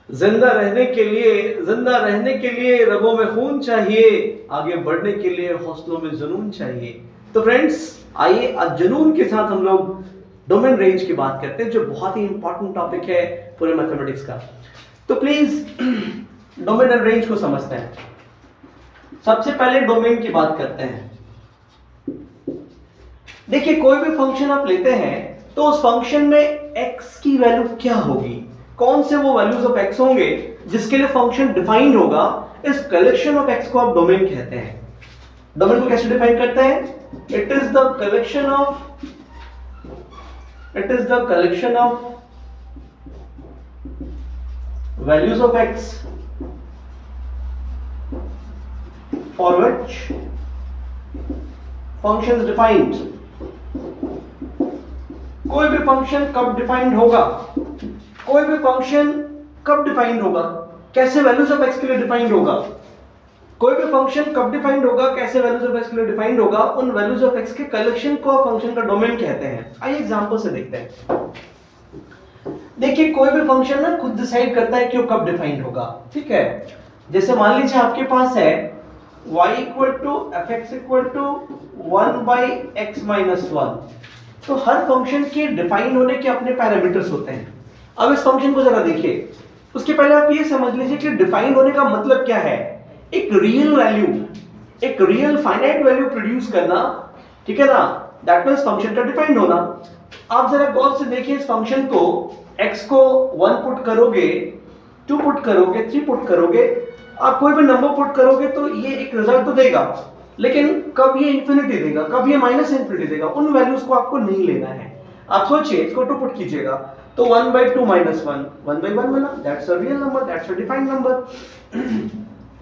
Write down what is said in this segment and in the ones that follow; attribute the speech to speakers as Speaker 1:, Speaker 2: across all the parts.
Speaker 1: जिंदा रहने के लिए रगों में खून चाहिए, आगे बढ़ने के लिए हौसलों में जुनून चाहिए। तो फ्रेंड्स, आइए आज जुनून के साथ हम लोग डोमेन रेंज की बात करते हैं, जो बहुत ही इंपॉर्टेंट टॉपिक है पूरे मैथमेटिक्स का। तो प्लीज डोमेन एंड रेंज को समझते हैं। सबसे पहले डोमेन की बात करते हैं। देखिए, कोई भी फंक्शन आप लेते हैं तो उस फंक्शन में x की वैल्यू क्या होगी, कौन से वो वैल्यूज ऑफ x होंगे जिसके लिए फंक्शन डिफाइंड होगा, इस कलेक्शन ऑफ x को आप डोमेन कहते हैं। डोमेन को कैसे डिफाइन करते हैं? It is the collection of values of x for which function is defined। कोई भी फंक्शन कब डिफाइंड होगा, कोई भी फंक्शन कब डिफाइंड होगा, कैसे वैल्यूज ऑफ x के लिए डिफाइंड होगा, कोई भी फंक्शन कब डिफाइंड होगा, कैसे वैल्यूज ऑफ x के लिए डिफाइंड होगा, उन वैल्यूज ऑफ x के कलेक्शन को फंक्शन का डोमेन कहते हैं। आइए एग्जांपल से देखते हैं। देखिए, कोई भी फंक्शन ना खुद डिसाइड करता है कि वो कब डिफाइंड होगा, ठीक है। जैसे मान लीजिए आपके पास है y equal to fx equal to 1 by x minus 1। तो हर फंक्शन के डिफाइन होने के अपने पैरामीटर्स होते हैं। अब इस फंक्शन को जरा देखिए। उसके पहले आप ये समझ लीजिए कि डिफाइन होने का मतलब क्या है। एक रियल वैल्यू, एक रियल फाइनाइट वैल्यू प्रोड्यूस करना, ठीक है ना, दैट मींस फंक्शन का डिफाइंड होना। आप जरा गौर से देखिए इस फंक्शन को, x को 1 पुट करोगे, 2 पुट करोगे, 3 पुट करोगे, आप कोई भी नंबर पुट करोगे तो ये एक रिजल्ट तो देगा, लेकिन कब ये इंफिनिटी देगा, कब ये माइनस इंफिनिटी देगा, उन वैल्यूज को आपको नहीं लेना है। आप सोचिए, इसको 2 पुट कीजिएगा तो 1 by 2 minus 1 1 by 1 बना, that's a real number, that's a defined number.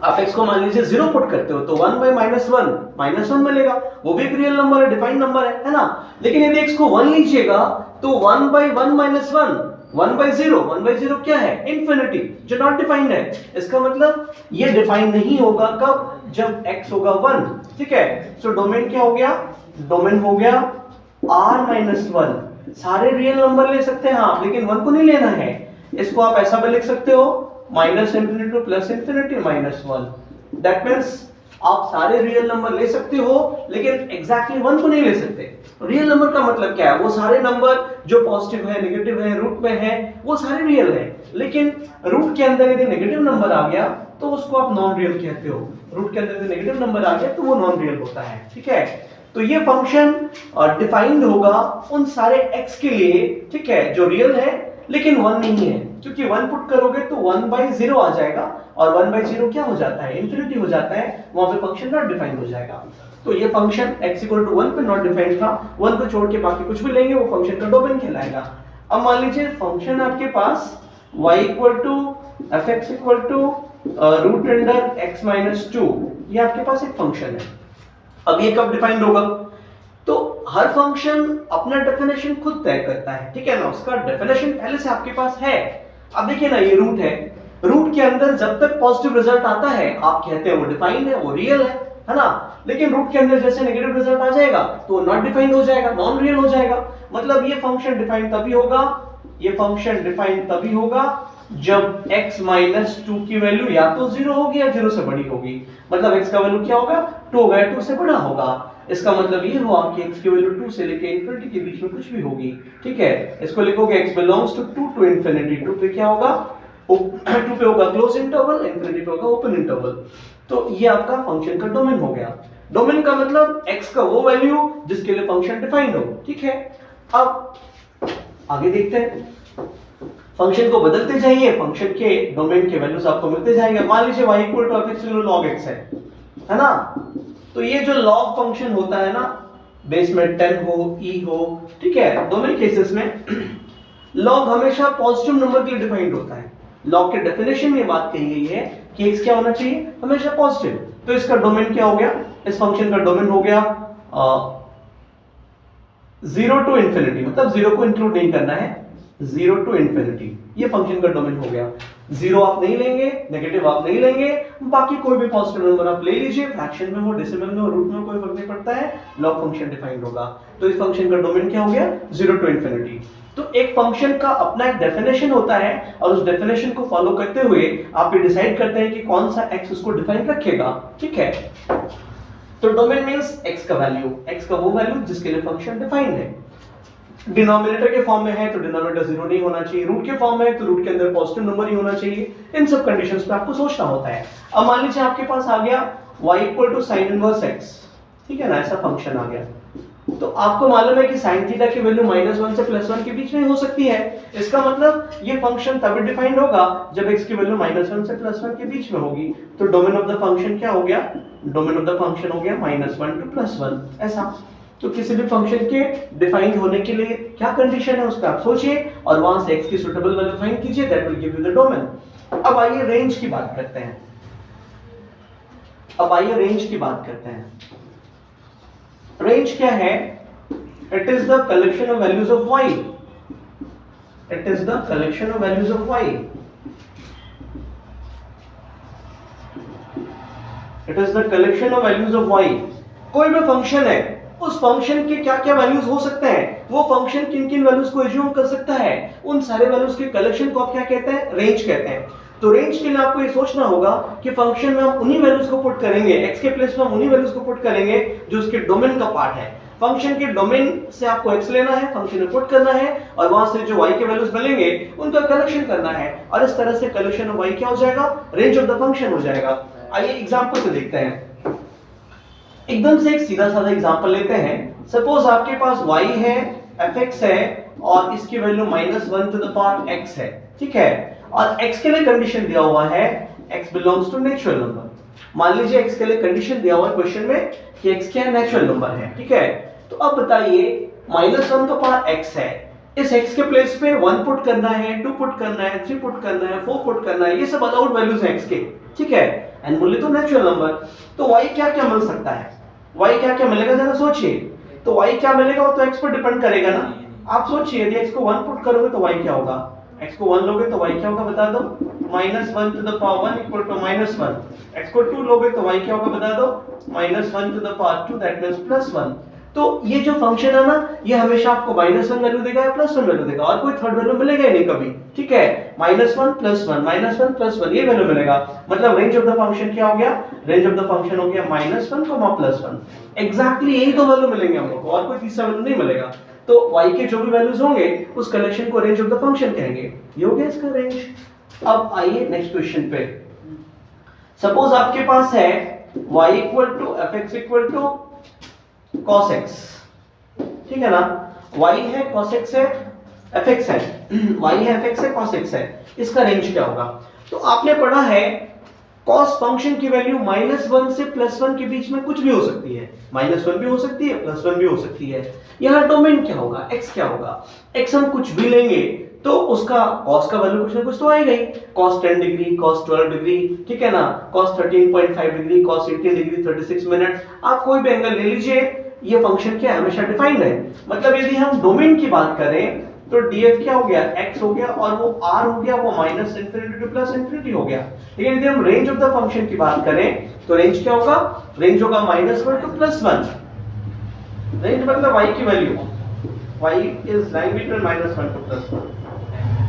Speaker 1: आप x को मान लीजिए 0 पुट करते हो तो 1 by -1 -1 मिलेगा, वो भी एक रियल नंबर है, डिफाइंड नंबर है ना। लेकिन यदि x को 1 लीजिएगा तो 1 by 1 -1 1 by 0 क्या है? इंफिनिटी, जो नॉट डिफाइंड है। इसका मतलब ये डिफाइन नहीं होगा कब? जब x होगा 1, ठीक है। सो डोमेन क्या हो गया? डोमेन हो गया r-1। सारे रियल नंबर ले सकते हैं आप, लेकिन 1 को नहीं लेना है। इसको आप ऐसा भी लिख सकते हो -infinity to +infinity -1। That means आप सारे रियल नंबर ले सकते हो, लेकिन एग्जैक्टली 1 को नहीं ले सकते। रियल नंबर का मतलब क्या है? वो सारे नंबर जो पॉजिटिव है, नेगेटिव है, रूट में है, वो सारे रियल है। लेकिन रूट के अंदर यदि नेगेटिव नंबर आ गया तो उसको आप नॉन रियल कहते हो। रूट के अंदर यदि नेगेटिव नंबर आ गया तो वो नॉन रियल होता है, ठीक है। तो ये फंक्शन डिफाइंड होगा उन सारे x के लिए, ठीक है, जो रियल है लेकिन 1 नहीं है, क्योंकि 1 पुट करोगे तो 1 by 0 आ जाएगा, और 1 by 0 क्या हो जाता है? इंफिनिटी हो जाता है, वहां पे फंक्शन नॉट डिफाइंड हो जाएगा। तो ये फंक्शन x = 1 पे नॉट डिफाइंड था, 1 को छोड़ के बाकी कुछ भी लेंगे वो फंक्शन का डोमेन कहलाएगा। अब मान लीजिए फंक्शन आपके पास y = fx = (√x-2), ये आपके पास एक फंक्शन है। अब ये कब डिफाइंड होगा? तो हर फंक्शन अपना डेफिनेशन खुद तय करता है, ठीक है ना। उसका डेफिनेशन पहले से आपके पास है। अब देखिए ना, ये रूट है, रूट के अंदर जब तक पॉजिटिव रिजल्ट आता है आप कहते हैं वो डिफाइंड है, वो रियल है ना। लेकिन रूट के अंदर जैसे नेगेटिव रिजल्ट आ जाएगा तो नॉट डिफाइंड हो जाएगा, नॉन रियल हो जाएगा। मतलब ये फंक्शन डिफाइंड तभी होगा, ये फंक्शन डिफाइंड तभी होगा जब x-2 की वैल्यू या तो 0 होगी या 0 से बड़ी होगी। मतलब x का वैल्यू क्या होगा? 2 होगा, 2 से बड़ा होगा। इसका मतलब ये हुआ कि x की वैल्यू 2 से लेके इंफिनिटी के बीच में कुछ भी होगी, ठीक है। इसको लिखोगे x belongs to 2 to infinity। 2 पे क्या होगा? 2 पे होगा क्लोज इंटरवल, इंफिनिटी पे होगा ओपन इंटरवल। तो ये आपका फंक्शन का डोमेन हो गया। डोमेन का मतलब x का वो वैल्यू जिसके लिए फंक्शन डिफाइंड हो, ठीक है। अब आगे देखते हैं। फंक्शन को बदलते जाइए, फंक्शन के डोमेन के वैल्यूज आपको मिलते जाएंगे। मान लीजिए y = fx log x है ना। तो ये जो log फंक्शन होता है ना, बेस में 10 हो, e हो, ठीक है, दोनों ही केसेस में log हमेशा पॉजिटिव नंबर के लिए डिफाइंड होता है। log के डेफिनेशन में बात कही गई है कि x क्या होना चाहिए? हमेशा पॉजिटिव। तो इसका डोमेन क्या हो गया? इस फंक्शन का डोमेन हो गया 0 to infinity, मतलब 0 को इंक्लूड नहीं करना है, 0 to infinity, ये फंक्शन का डोमेन हो गया। 0 आप नहीं लेंगे, नेगेटिव आप नहीं लेंगे, बाकी कोई भी पॉजिटिव नंबर आप ले लीजिए, फ्रैक्शन में हो, डेसिमल में हो, रूट में हो, कोई फर्क नहीं पड़ता है, लॉग फंक्शन डिफाइंड होगा। तो इस फंक्शन का डोमेन क्या हो गया? 0 to infinity। तो एक फंक्शन का अपना एक डेफिनेशन होता है और उस डेफिनेशन को फॉलो करते हुए आप ये डिसाइड करते हैं कि कौन सा x उसको डिफाइन रखेगा, ठीक है। तो डोमेन मींस x का वैल्यू, x का वो वैल्यू जिसके लिए फंक्शन डिफाइंड है। डिनोमिनेटर के फॉर्म में है तो डिनोमिनेटर 0 नहीं होना चाहिए, रूट के फॉर्म में है तो रूट के अंदर पॉजिटिव नंबर ही होना चाहिए। इन सब कंडीशंस पे आपको सोचना होता है। अब मान लीजिए आपके पास आ गया y sin इनवर्स x, ठीक है ना, ऐसा फंक्शन आ गया। तो आपको मालूम है कि sin थीटा की वैल्यू -1 से +1 के बीच में हो सकती है। इसका मतलब ये फंक्शन तभी डिफाइंड होगा जब x की वैल्यू -1 से +1 के बीच में होगी। तो डोमेन ऑफ द फंक्शन क्या हो गया? डोमेन ऑफ द फंक्शन हो गया -1 to +1, ऐसा। तो किसी भी फंक्शन के डिफाइंड होने के लिए क्या कंडीशन है उसका आप सोचिए और वहां से x की सुटेबल वैल्यू फाइंड कीजिए, that will give you the domain. अब आइए रेंज की बात करते हैं। रेंज क्या है? It is the collection of values of y। It is the collection of values of y। It is the collection of values of y। कोई भी फंक्शन है, उस फंक्शन के क्या क्या वैल्यूज हो सकते हैं, वो फंक्शन किन किन वैल्यूज को एज्यूम कर सकता है, उन सारे वैल्यूज के कलेक्शन को आप क्या कहते हैं? रेंज कहते हैं। तो रेंज के लिए आपको ये सोचना होगा कि फंक्शन में हम उन्हीं वैल्यूज को पुट करेंगे, x के प्लेस में हम उन्हीं वैल्यूज को पुट करेंगे जो उसके डोमेन का पार्ट है। फंक्शन के डोमेन से आपको x लेना है, फंक्शन में पुट करना है और वहां से जो y के वैल्यूज मिलेंगे उनका कलेक्शन करना है और इस तरह से कलेक्शन ऑफ y क्या हो जाएगा? रेंज ऑफ द फंक्शन हो जाएगा। आइए एग्जांपल से देखते हैं। एकदम से एक सीधा साधा एग्जांपल लेते हैं। सपोज आपके पास y है, fx है और इसकी value -1 to the power x है, ठीक है। और x के लिए कंडीशन दिया हुआ है x belongs to natural number. मान लीजिए x के लिए कंडीशन दिया हुआ है क्वेश्चन में कि x क्या नेचुरल नंबर है, ठीक है। तो अब बताइए -1 तो पावर x है, इस x के प्लेस पे 1 पुट करना है, 2 पुट करना है, 3 पुट करना है, 4 पुट करना है, ये सब अलाउड वैल्यूज हैं x के, ठीक है। एंड मूल्य तो नेचुरल नंबर। तो y क्या क्या मिल सकता है? y क्या क्या मिलेगा जरा सोचिए। तो y क्या मिलेगा वो तो x पर डिपेंड करेगा ना। आप सोचिए यदि x को 1 पुट करोगे तो y क्या होगा? x को 1 लोगे तो y क्या होगा बता दो? -1 to the power 1 equal to -1। x को 2 लोगे तो y क्या होगा बता दो? -1 to the power 2 that means +1। तो ये जो फंक्शन है ना, ये हमेशा आपको -1 वैल्यू देगा या +1 वैल्यू देगा और कोई थर्ड वैल्यू मिलेगा ही नहीं कभी, ठीक है। -1 +1 -1 ये वैल्यू मिलेगा। मतलब रेंज ऑफ द फंक्शन क्या हो गया? रेंज ऑफ द फंक्शन हो गया -1, +1। एग्जैक्टली यही दो वैल्यू मिलेंगे हम लोग को और कोई तीसरा वैल्यू नहीं मिलेगा। तो y के जो भी वैल्यूज होंगे उस कलेक्शन को रेंज ऑफ द फंक्शन कहेंगे। ये हो गया इसका रेंज। अब आइए नेक्स्ट क्वेश्चन पे। सपोज आपके पास है y f(x) cos x, ठीक है ना। y है cos x है, fx है, y है fx है, cos x है। इसका रेंज क्या होगा? तो आपने पढ़ा है cos फंक्शन की वैल्यू -1 से +1 के बीच में कुछ भी हो सकती है। -1 भी हो सकती है, +1 भी हो सकती है। यहाँ डोमेन क्या होगा? x क्या होगा? x हम कुछ भी लेंगे तो उसका cos का वैल्यू कुछ ना कुछ तो आएगा ही। cos 10 डिग्री, cos 12 डिग्री, ठीक है ना, cos 13.5 degree, cos 18 degree, 36 minute, आप कोई भी एंगल ले लीजिए, ये फंक्शन क्या है? हमेशा डिफाइंड है। मतलब यदि हम डोमेन की बात करें तो df क्या हो गया? x हो गया और वो r हो गया, वो -∞ to +∞ हो गया। लेकिन यदि हम रेंज ऑफ द फंक्शन की बात करें तो रेंज क्या होगा? रेंज होगा -1 to +1। रेंज मतलब y की value, y is lying between -1 to +1,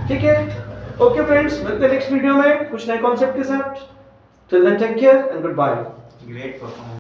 Speaker 1: ठीक है। ओके फ्रेंड्स, मिलते हैं नेक्स्ट वीडियो में कुछ नए कॉन्सेप्ट के साथ। Till then take care and good bye.
Speaker 2: Great performance.